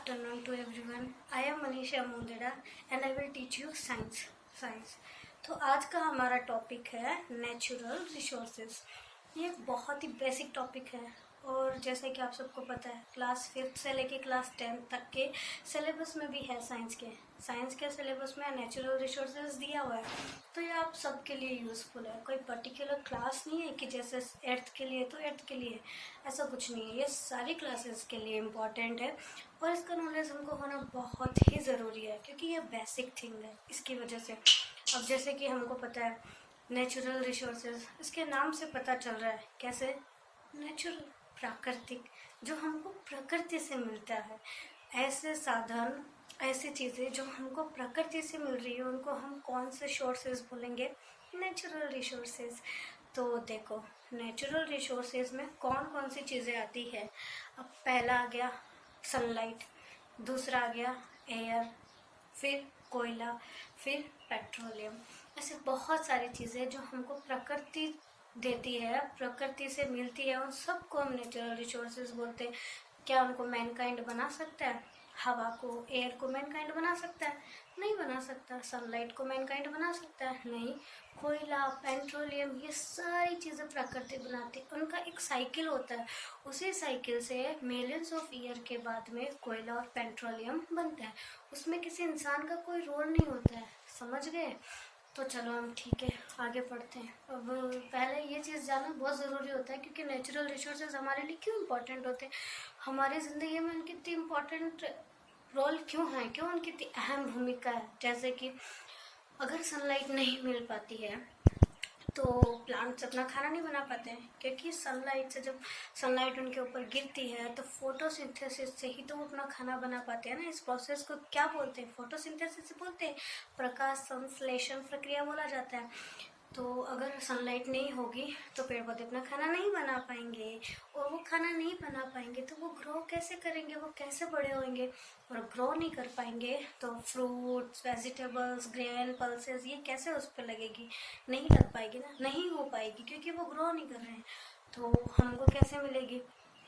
afternoon to everyone. I am Manisha Mundera and I will teach you science. तो आज का हमारा topic है नेचुरल रिसोर्सेज। ये एक बहुत ही बेसिक टॉपिक है और जैसे कि आप सबको पता है क्लास 5th से लेके क्लास 10th तक के सिलेबस में भी है साइंस के सिलेबस में नेचुरल रिसोर्सेज दिया हुआ है। तो ये आप सबके लिए यूज़फुल है। कोई पर्टिकुलर क्लास नहीं है कि जैसे 8th के लिए तो 8th के लिए, ऐसा कुछ नहीं है। ये सारी क्लासेस के लिए इम्पॉर्टेंट है और इसका नॉलेज हमको होना बहुत ही ज़रूरी है क्योंकि ये बेसिक थिंग है। इसकी वजह से अब जैसे कि हमको पता है नेचुरल रिसोर्सेज, इसके नाम से पता चल रहा है कैसे, नेचुरल, प्राकृतिक, जो हमको प्रकृति से मिलता है। ऐसे साधन, ऐसी चीज़ें जो हमको प्रकृति से मिल रही है उनको हम कौन से सोर्सेज बोलेंगे? Natural resources. तो देखो नेचुरल रिसोर्सेज में कौन कौन सी चीज़ें आती है। अब पहला आ गया सनलाइट, दूसरा आ गया एयर, फिर कोयला, फिर पेट्रोलियम। ऐसे बहुत सारी चीज़ें जो हमको प्रकृति देती है, प्रकृति से मिलती है, उन सबको हम नेचुरल रिसोर्सेज बोलते हैं। क्या उनको मैनकाइंड बना सकता है? हवा को, एयर को मैनकाइंड बना सकता है? नहीं बना सकता। सनलाइट को मैनकाइंड बना सकता है? नहीं। कोयला, पेट्रोलियम, ये सारी चीज़ें प्रकृति बनाती है। उनका एक साइकिल होता है, उसी साइकिल से मिलियंस ऑफ ईयर के बाद में कोयला और पेट्रोलियम बनता है। उसमें किसी इंसान का कोई रोल नहीं होता है। समझ गए? तो चलो हम ठीक है आगे पढ़ते हैं। अब पहले ये चीज़ जानना बहुत ज़रूरी होता है क्योंकि नेचुरल रिसोर्सेज हमारे लिए क्यों इम्पोर्टेंट होते हैं, हमारी ज़िंदगी में उनकी इतनी इम्पोर्टेंट रोल क्यों है, क्यों उनकी इतनी अहम भूमिका है। जैसे कि अगर सनलाइट नहीं मिल पाती है तो प्लांट्स अपना खाना नहीं बना पाते हैं क्योंकि सनलाइट से जब सनलाइट उनके ऊपर गिरती है तो फोटोसिंथेसिस से ही तो वो अपना खाना बना पाते हैं ना। इस प्रोसेस को क्या बोलते हैं? फोटोसिंथेसिस बोलते हैं, प्रकाश संश्लेषण प्रक्रिया बोला जाता है। तो अगर सनलाइट नहीं होगी तो पेड़ पौधे अपना खाना नहीं बना पाएंगे और वो खाना नहीं बना पाएंगे तो वो ग्रो कैसे करेंगे, वो कैसे बड़े होंगे? और ग्रो नहीं कर पाएंगे तो फ्रूट्स, वेजिटेबल्स, ग्रेन, पल्सेस ये कैसे उस पर लगेगी? नहीं लग पाएगी ना, नहीं हो पाएगी क्योंकि वो ग्रो नहीं कर रहे हैं। तो हमको कैसे मिलेगी?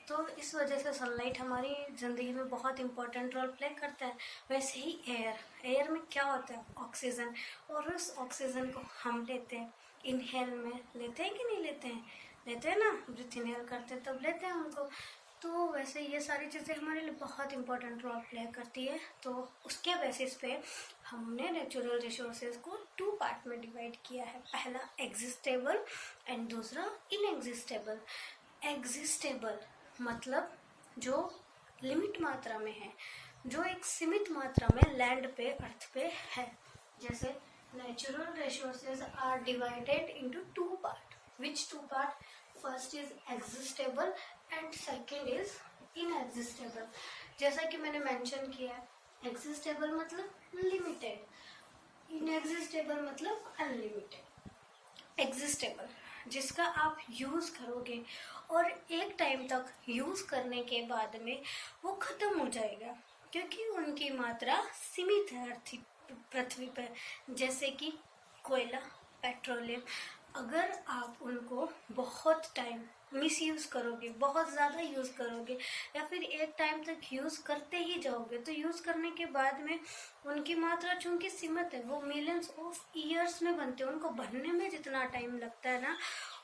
तो इस वजह से सनलाइट हमारी ज़िंदगी में बहुत इंपॉर्टेंट रोल प्ले करता है। वैसे ही एयर में क्या होता है? ऑक्सीजन, और उस ऑक्सीजन को हम लेते हैं, इनहेल में लेते हैं कि नहीं लेते हैं? लेते हैं ना, ब्रीथ इनहेल करते हैं तब लेते हैं उनको। तो वैसे ये सारी चीज़ें हमारे लिए बहुत इंपॉर्टेंट रोल प्ले करती है। तो उसके बेसिस पे हमने नेचुरल रिसोर्सेज को 2 पार्ट में डिवाइड किया है। पहला एग्जिस्टेबल एंड दूसरा इनएग्जिस्टेबल। एग्जिस्टेबल मतलब जो लिमिट मात्रा में है, जो एक सीमित मात्रा में लैंड पे, अर्थ पे है। जैसे natural resources are divided into 2 part. Which 2 part? First is exhaustible and second is inexhaustible. जैसा कि मैंने मेंशन किया, एग्जिस्टेबल मतलब लिमिटेड, इनएग्जिस्टेबल मतलब अनलिमिटेड। एग्जिस्टेबल जिसका आप यूज़ करोगे और एक टाइम तक यूज़ करने के बाद में वो ख़त्म हो जाएगा क्योंकि उनकी मात्रा सीमित है पृथ्वी पर। जैसे कि कोयला, पेट्रोलियम, अगर आप उनको बहुत टाइम मिसयूज़ करोगे, बहुत ज़्यादा यूज़ करोगे या फिर एक टाइम तक यूज़ करते ही जाओगे तो यूज़ करने के बाद में उनकी मात्रा चूँकि सीमित है, वो मिलियंस ऑफ ईयर्स में बनते हैं। उनको बनने में जितना टाइम लगता है ना,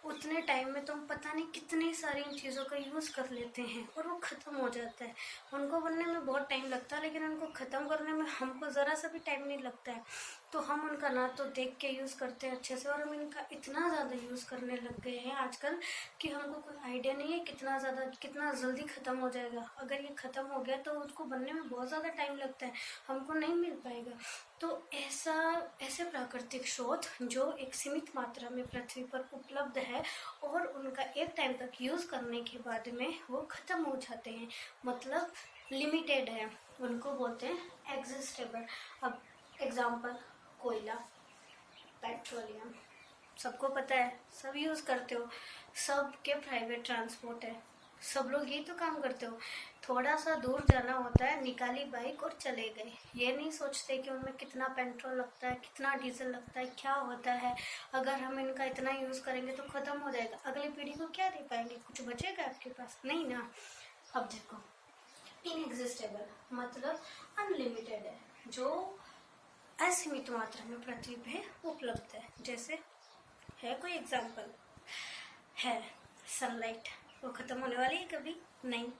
उतने टाइम में तो हम पता नहीं कितनी सारी इन चीज़ों का यूज़ कर लेते हैं और वो ख़त्म हो जाता है। उनको बनने में बहुत टाइम लगता है लेकिन उनको ख़त्म करने में हमको ज़रा सा भी टाइम नहीं लगता है। तो हम उनका ना तो देख के यूज़ करते हैं अच्छे से, और हम इनका इतना ज़्यादा यूज़ करने लग गए हैं आजकल कि हमको कोई आइडिया नहीं है कितना जल्दी ख़त्म हो जाएगा। अगर ये ख़त्म हो गया तो उसको बनने में बहुत ज़्यादा टाइम लगता है, हमको नहीं मिल पाएगा। तो ऐसे प्राकृतिक स्रोत जो एक सीमित मात्रा में पृथ्वी पर उपलब्ध है और उनका एक टाइम तक यूज़ करने के बाद में वो ख़त्म हो जाते हैं, मतलब लिमिटेड है, उनको बोलते हैं एग्जिस्टेबल। अब एग्जाम्पल कोयला, पेट्रोलियम, सबको पता है, सब यूज़ करते हो, सबके प्राइवेट ट्रांसपोर्ट है, सब लोग यही तो काम करते हो। थोड़ा सा दूर जाना होता है, निकाली बाइक और चले गए। ये नहीं सोचते कि उनमें कितना पेट्रोल लगता है, कितना डीजल लगता है, क्या होता है। अगर हम इनका इतना यूज़ करेंगे तो ख़त्म हो जाएगा, अगली पीढ़ी को क्या दे पाएंगे? कुछ बचेगा आपके पास? नहीं ना। अब देखो इनएग्जिस्टेबल मतलब अनलिमिटेड है, जो असीमित मात्रा में पृथ्वी पे उपलब्ध है। जैसे है कोई एग्जाम्पल है, सनलाइट वो खत्म होने वाली है कभी नहीं,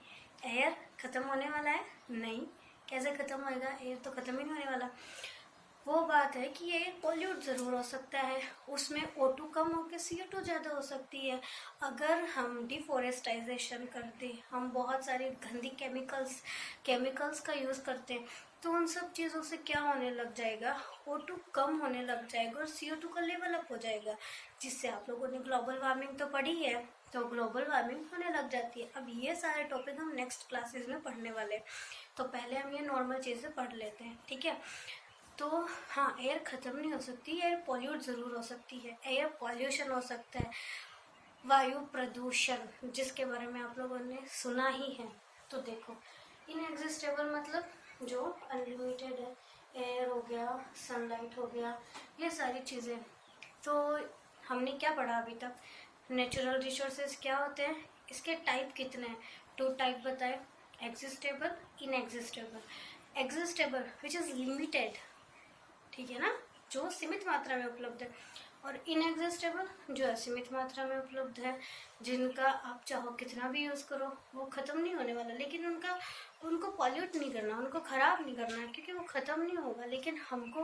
एयर खत्म होने वाला है नहीं, कैसे खत्म होएगा, एयर तो खत्म ही नहीं होने वाला। वो बात है कि एयर पॉल्यूट ज़रूर हो सकता है, उसमें O2 कम होकर CO2 ज़्यादा हो सकती है। अगर हम डिफॉरेस्टाइजेशन करते, हम बहुत सारे गंदी केमिकल्स का यूज़ करते हैं, तो उन सब चीज़ों से क्या होने लग जाएगा, O2 कम होने लग जाएगा और CO2 का लेवल अप हो जाएगा, जिससे आप लोगों ने ग्लोबल वार्मिंग तो पढ़ी है, तो ग्लोबल वार्मिंग होने लग जाती है। अब ये सारे टॉपिक हम नेक्स्ट क्लासेस में पढ़ने वाले हैं, तो पहले हम ये नॉर्मल चीज़ें पढ़ लेते हैं, ठीक है। तो हाँ, एयर ख़त्म नहीं हो सकती, एयर पॉल्यूट ज़रूर हो सकती है, एयर पॉल्यूशन हो सकता है, वायु प्रदूषण जिसके बारे में आप लोगों ने सुना ही है। तो देखो, इनएग्जिस्टेबल मतलब जो अनलिमिटेड है, एयर हो गया, सनलाइट हो गया, ये सारी चीज़ें। तो हमने क्या पढ़ा अभी तक, नेचुरल रिसोर्सेज क्या होते हैं, इसके टाइप कितने हैं, 2 टाइप बताए, एग्जिस्टेबल, इनएग्जिस्टेबल। एग्जिस्टेबल विच इज़ लिमिटेड, ठीक है ना, जो सीमित मात्रा में उपलब्ध है, और इनएग्जिस्टेबल जो असीमित मात्रा में उपलब्ध है, जिनका आप चाहो कितना भी यूज़ करो वो ख़त्म नहीं होने वाला, लेकिन उनको पॉल्यूट नहीं करना, उनको ख़राब नहीं करना है, क्योंकि वो ख़त्म नहीं होगा, लेकिन हमको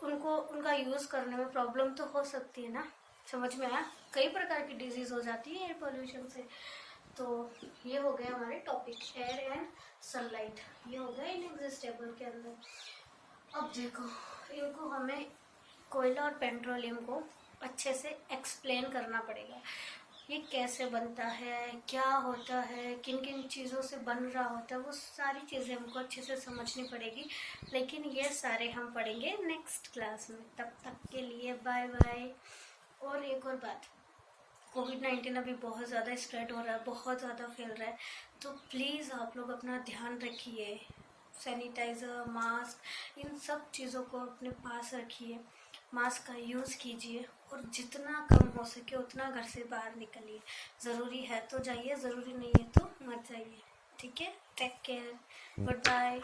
उनका यूज़ करने में प्रॉब्लम तो हो सकती है ना। समझ में आया, कई प्रकार की डिजीज़ हो जाती है एयर पोल्यूशन से। तो ये हो गया हमारे टॉपिक, एयर एंड सनलाइट, ये हो गया इनएग्जिस्टेबल के अंदर। अब देखो, इनको हमें कोयला और पेट्रोलियम को अच्छे से एक्सप्लेन करना पड़ेगा, ये कैसे बनता है, क्या होता है, किन किन चीज़ों से बन रहा होता है, वो सारी चीज़ें हमको अच्छे से समझनी पड़ेगी, लेकिन ये सारे हम पढ़ेंगे नेक्स्ट क्लास में। तब तक के लिए बाय बाय। और एक और बात, कोविड-19 अभी बहुत ज़्यादा स्प्रेड हो रहा है, बहुत ज़्यादा फैल रहा है, तो प्लीज़ आप लोग अपना ध्यान रखिए, सैनिटाइज़र, मास्क, इन सब चीज़ों को अपने पास रखिए, मास्क का यूज़ कीजिए, और जितना कम हो सके उतना घर से बाहर निकलिए। ज़रूरी है तो जाइए, ज़रूरी नहीं है तो मत जाइए, ठीक है। Take care, good bye.